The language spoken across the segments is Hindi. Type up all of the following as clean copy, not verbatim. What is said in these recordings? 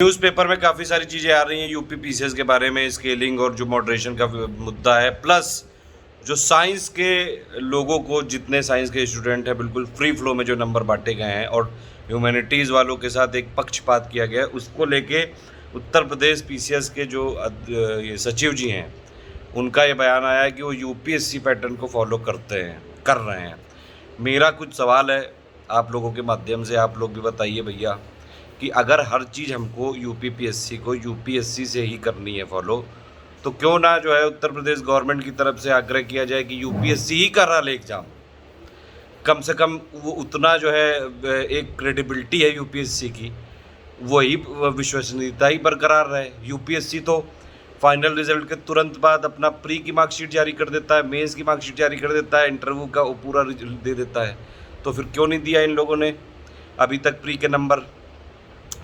न्यूज़पेपर में काफ़ी सारी चीज़ें आ रही हैं यूपी पीसीएस के बारे में, स्केलिंग और जो मॉडरेशन का मुद्दा है, प्लस जो साइंस के लोगों को, जितने साइंस के स्टूडेंट हैं, बिल्कुल फ्री फ्लो में जो नंबर बांटे गए हैं और ह्यूमैनिटीज़ वालों के साथ एक पक्षपात किया गया है, उसको लेके उत्तर प्रदेश पीसीएस के जो ये सचिव जी हैं, उनका ये बयान आया है कि वो यूपीएससी पैटर्न को फॉलो कर रहे हैं। मेरा कुछ सवाल है आप लोगों के माध्यम से, आप लोग भी बताइए भैया कि अगर हर चीज़ हमको यूपीपीएससी को यूपीएससी से ही करनी है फॉलो, तो क्यों ना जो है उत्तर प्रदेश गवर्नमेंट की तरफ से आग्रह किया जाए कि यूपीएससी ही कर रहा ले एग्ज़ाम। कम से कम वो उतना जो है एक क्रेडिबिलिटी है यूपीएससी की, वही विश्वसनीयता ही बरकरार रहे। यूपीएससी तो फाइनल रिजल्ट के तुरंत बाद अपना प्री की मार्कशीट जारी कर देता है, मेंस की मार्कशीट जारी कर देता है, इंटरव्यू का वो पूरा रिजल्ट दे देता है। तो फिर क्यों नहीं दिया इन लोगों ने अभी तक प्री के नंबर?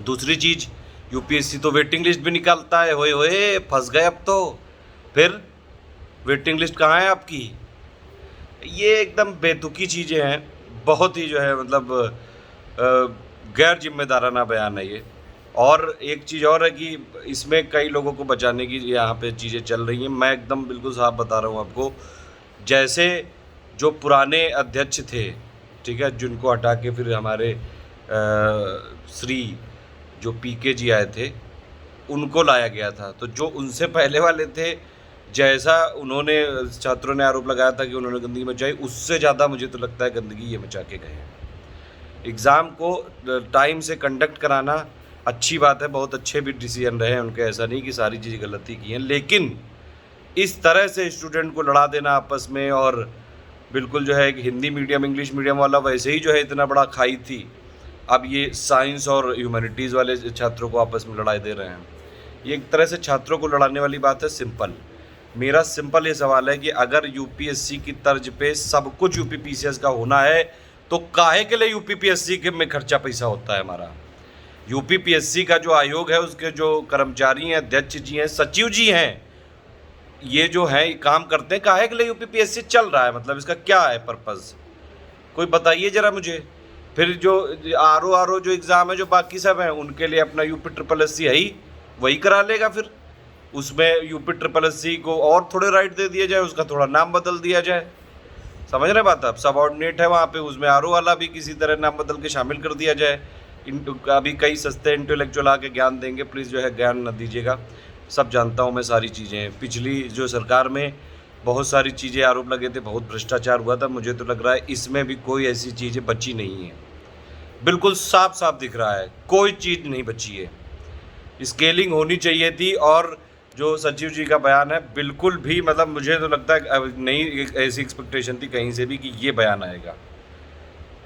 दूसरी चीज़, यूपीएससी तो वेटिंग लिस्ट भी निकालता है। होए होए, फंस गए अब तो। फिर वेटिंग लिस्ट कहाँ है आपकी? ये एकदम बेतुकी चीज़ें हैं, बहुत ही जो है मतलब गैर जिम्मेदाराना बयान है ये। और एक चीज़ और है कि इसमें कई लोगों को बचाने की यहाँ पे चीज़ें चल रही हैं। मैं एकदम बिल्कुल साफ बता रहा हूँ आपको, जैसे जो पुराने अध्यक्ष थे, ठीक है, जिनको हटा के फिर हमारे श्री जो पीके जी आए थे उनको लाया गया था, तो जो उनसे पहले वाले थे, जैसा उन्होंने छात्रों ने आरोप लगाया था कि उन्होंने गंदगी मचाई, उससे ज़्यादा मुझे तो लगता है गंदगी ये मचा के गए हैं। एग्ज़ाम को टाइम से कंडक्ट कराना अच्छी बात है, बहुत अच्छे भी डिसीजन रहे हैं उनके, ऐसा नहीं कि सारी चीज़ें गलती की हैं, लेकिन इस तरह से स्टूडेंट को लड़ा देना आपस में, और बिल्कुल जो है कि हिंदी मीडियम इंग्लिश मीडियम वाला वैसे ही जो है इतना बड़ा खाई थी, अब ये साइंस और ह्यूमैनिटीज़ वाले छात्रों को आपस में लड़ाई दे रहे हैं। ये एक तरह से छात्रों को लड़ाने वाली बात है। सिंपल, मेरा सिंपल ये सवाल है कि अगर यूपीएससी की तर्ज पे सब कुछ यूपीपीसीएस का होना है, तो काहे के लिए यूपीपीएससी के में खर्चा पैसा होता है हमारा? यूपीपीएससी का जो आयोग है, उसके जो कर्मचारी हैं, अध्यक्ष जी हैं, सचिव जी हैं, ये जो है काम करते हैं, काहे के लिए यूपीपीएससी चल रहा है? मतलब इसका क्या है पर्पज़? कोई बताइए ज़रा मुझे। फिर जो आर जो एग्ज़ाम है, जो बाकी सब हैं, उनके लिए अपना यूपी है ही, वही करा लेगा। फिर उसमें यूपी को और थोड़े राइट दे दिए जाए, उसका थोड़ा नाम बदल दिया जाए। समझ रहे बात आप? सबऑर्डिनेट है वहाँ पे, उसमें आर वाला भी किसी तरह नाम बदल के शामिल कर दिया जाए। अभी कई सस्ते इंटेलेक्चुअल आके ज्ञान देंगे, प्लीज़ जो है ज्ञान न दीजिएगा। सब जानता हूँ मैं सारी चीज़ें। पिछली जो सरकार में बहुत सारी चीज़ें आरोप लगे थे, बहुत भ्रष्टाचार हुआ था। मुझे तो लग रहा है इसमें भी कोई ऐसी चीज़ें बची नहीं है, बिल्कुल साफ साफ दिख रहा है, कोई चीज़ नहीं बची है। स्केलिंग होनी चाहिए थी, और जो सचिव जी का बयान है, बिल्कुल भी मतलब मुझे तो लगता है नहीं ऐसी एक्सपेक्टेशन थी कहीं से भी कि ये बयान आएगा।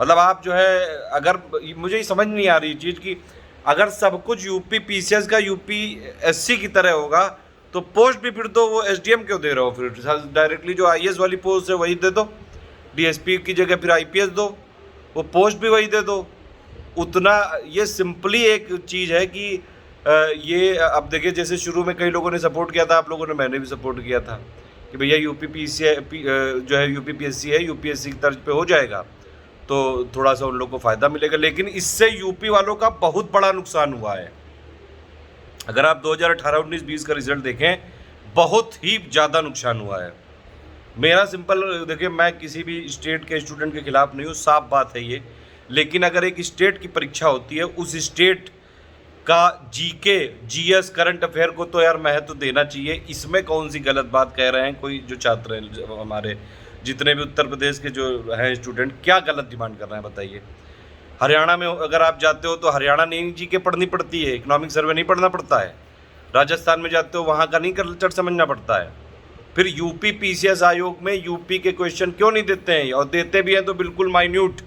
मतलब आप जो है, अगर मुझे समझ नहीं आ रही चीज़ कि अगर सब कुछ यूपी पीसीएस का यूपीएससी की तरह होगा, तो पोस्ट भी फिर तो वो एसडीएम क्यों दे रहे हो? फिर डायरेक्टली जो आईएएस वाली पोस्ट है वही दे दो, डीएसपी की जगह फिर आईपीएस दो, वो पोस्ट भी वही दे दो। उतना ये सिंपली एक चीज़ है कि ये अब देखिए, जैसे शुरू में कई लोगों ने सपोर्ट किया था, आप लोगों ने, मैंने भी सपोर्ट किया था कि भैया जो है यूपीपीएससी है, यूपीएससी की तर्ज पे हो जाएगा तो थोड़ा सा उन लोगों को फ़ायदा मिलेगा। लेकिन इससे यूपी वालों का बहुत बड़ा नुकसान हुआ है। अगर आप 2018, 19, 20 का रिजल्ट देखें, बहुत ही ज़्यादा नुकसान हुआ है। मेरा सिंपल, देखिए, मैं किसी भी स्टेट के स्टूडेंट के खिलाफ नहीं हूँ, साफ बात है ये, लेकिन अगर एक स्टेट की परीक्षा होती है, उस स्टेट का जीके, जीएस, करंट अफेयर को तो यार महत्व देना चाहिए। इसमें कौन सी गलत बात कह रहे हैं कोई जो छात्र हैं हमारे, जितने भी उत्तर प्रदेश के जो हैं स्टूडेंट, क्या गलत डिमांड कर रहे हैं बताइए? हरियाणा में अगर आप जाते हो तो हरियाणा नहीं जीके पढ़नी पड़ती है, इकोनॉमिक सर्वे नहीं पढ़ना पड़ता है। राजस्थान में जाते हो वहाँ का नहीं कल्चर समझना पड़ता है। फिर यूपी पीसीएस आयोग में यूपी के क्वेश्चन क्यों नहीं देते हैं? और देते भी हैं तो बिल्कुल माइन्यूट,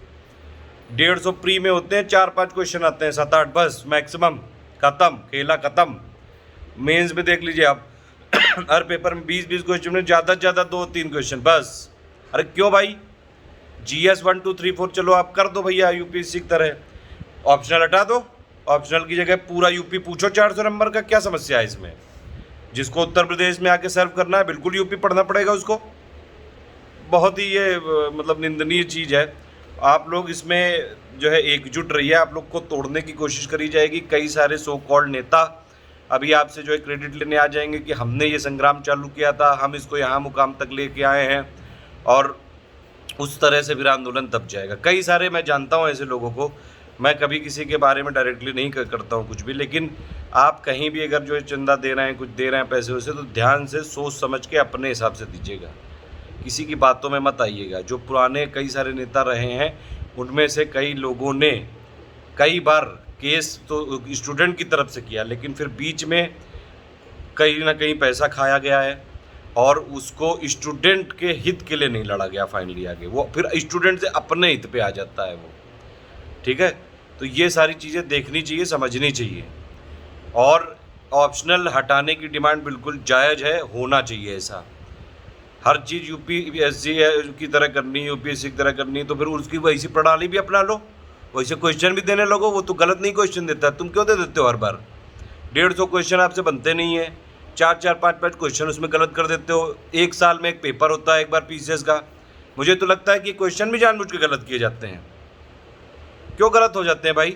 150 प्री में होते हैं, 4-5 क्वेश्चन आते हैं, 7-8 बस मैक्सिमम, खत्म, खेला खत्म। मेंस में देख लीजिए आप, हर पेपर में 20-20 क्वेश्चन में ज़्यादा से ज़्यादा 2-3 क्वेश्चन बस। अरे क्यों भाई? जीएस 1, 2, 3, 4 चलो आप कर दो भैया यूपीएससी की तरह, ऑप्शनल हटा दो, ऑप्शनल की जगह पूरा यूपी पूछो 400 नंबर का, क्या समस्या है इसमें? जिसको उत्तर प्रदेश में आके सर्व करना है, बिल्कुल यूपी पढ़ना पड़ेगा उसको। बहुत ही ये मतलब निंदनीय चीज़ है। आप लोग इसमें जो है एकजुट रहिए, आप लोग को तोड़ने की कोशिश करी जाएगी। कई सारे सो कॉल्ड नेता अभी आपसे जो है क्रेडिट लेने आ जाएंगे कि हमने ये संग्राम चालू किया था, हम इसको यहाँ मुकाम तक लेके आए हैं, और उस तरह से फिर आंदोलन दब जाएगा। कई सारे मैं जानता हूँ ऐसे लोगों को, मैं कभी किसी के बारे में डायरेक्टली नहीं करता हूँ कुछ भी, लेकिन आप कहीं भी अगर जो है चंदा दे रहे हैं, कुछ दे रहे हैं पैसे वैसे, तो ध्यान से सोच समझ के अपने हिसाब से दीजिएगा, किसी की बातों में मत आइएगा। जो पुराने कई सारे नेता रहे हैं उनमें से कई लोगों ने कई बार केस तो स्टूडेंट की तरफ से किया, लेकिन फिर बीच में कहीं ना कहीं पैसा खाया गया है और उसको स्टूडेंट के हित के लिए नहीं लड़ा गया फाइनली आगे, वो फिर स्टूडेंट से अपने हित पे आ जाता है वो। ठीक है, तो ये सारी चीज़ें देखनी चाहिए, समझनी चाहिए। और ऑप्शनल हटाने की डिमांड बिल्कुल जायज़ है, होना चाहिए ऐसा। हर चीज़ यूपीएससी की तरह करनी, यूपीएससी की तरह करनी, तो फिर उसकी वैसी प्रणाली भी अपना लो, वैसे क्वेश्चन भी देने लगो। वो तो गलत नहीं क्वेश्चन देता, तुम क्यों दे देते हो हर बार? 150 क्वेश्चन आपसे बनते नहीं है, 4-4, 5-5 क्वेश्चन उसमें गलत कर देते हो। एक साल में एक पेपर होता है एक बार पीसीएस का, मुझे तो लगता है कि क्वेश्चन भी जानबूझ के गलत किए जाते हैं। क्यों गलत हो जाते हैं भाई?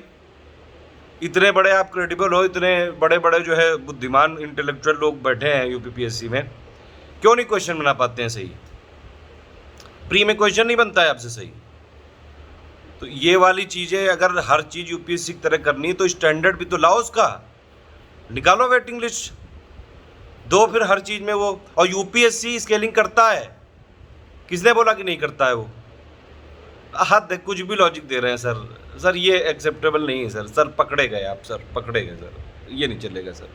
इतने बड़े आप क्रेडिबल हो, इतने बड़े बड़े जो है बुद्धिमान इंटेलेक्चुअल लोग बैठे हैं यूपीपीएससी में, क्यों नहीं क्वेश्चन बना पाते हैं सही? प्री में क्वेश्चन नहीं बनता है आपसे सही। तो ये वाली चीज़ें, अगर हर चीज़ यूपीएससी की तरह करनी है तो स्टैंडर्ड भी तो लाओ, उसका निकालो वेटिंग लिस्ट दो फिर हर चीज़ में वो। और यूपीएससी स्केलिंग करता है, किसने बोला कि नहीं करता है वो? हाँ, कुछ भी लॉजिक दे रहे हैं सर। सर ये एक्सेप्टेबल नहीं है सर। सर पकड़े गए आप, सर पकड़े गए सर, ये नहीं चलेगा सर।